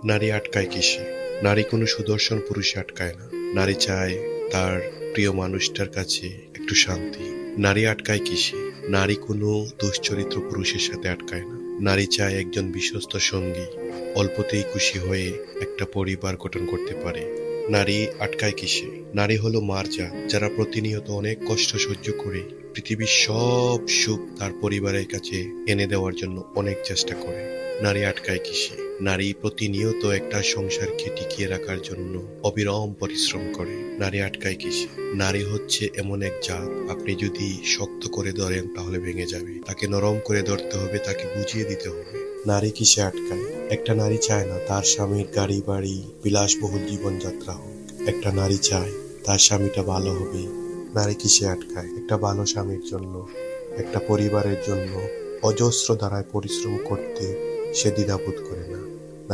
নারী আটকায় কিসে? নারী কোনো সুদর্শন পুরুষে আটকায় না। নারী চায় তার প্রিয় মানুষটার কাছে একটু শান্তি। নারী আটকায় কিসে? নারী কোনো দুশ্চরিত্র পুরুষের সাথে আটকায় না। নারী চায় একজন বিশ্বস্ত সঙ্গী, অল্পতেই খুশি হয়ে একটা পরিবার গঠন করতে পারে। নারী আটকায় কিসে? নারী হলো মার জাত, যারা প্রতিনিয়ত অনেক কষ্ট সহ্য করে পৃথিবীর সব সুখ তার পরিবারের কাছে এনে দেওয়ার জন্য অনেক চেষ্টা করে। নারী আটকায় কিসে? নারী প্রতিনিয়ত একটা সংসারকে টিকিয়ে রাখার জন্য অবিরাম পরিশ্রম করে। নারী আটকায় কিসে? নারী হচ্ছে এমন এক জাত, আপনি যদি শক্ত করে ধরেন তাহলে ভেঙে যাবে, তাকে নরম করে ধরতে হবে, তাকে বুঝিয়ে দিতে হবে। নারী কিসে আটকায়? একটা নারী চায় না তার স্বামীর গাড়ি বাড়ি বিলাসবহুল জীবনযাত্রা হোক। একটা নারী চায় তার স্বামীটা ভালো হবে। নারী কিসে আটকায়? একটা ভালো স্বামীর জন্য, একটা পরিবারের জন্য অজস্র ধারায় পরিশ্রম করতে সে দ্বিধাবোধ করে না।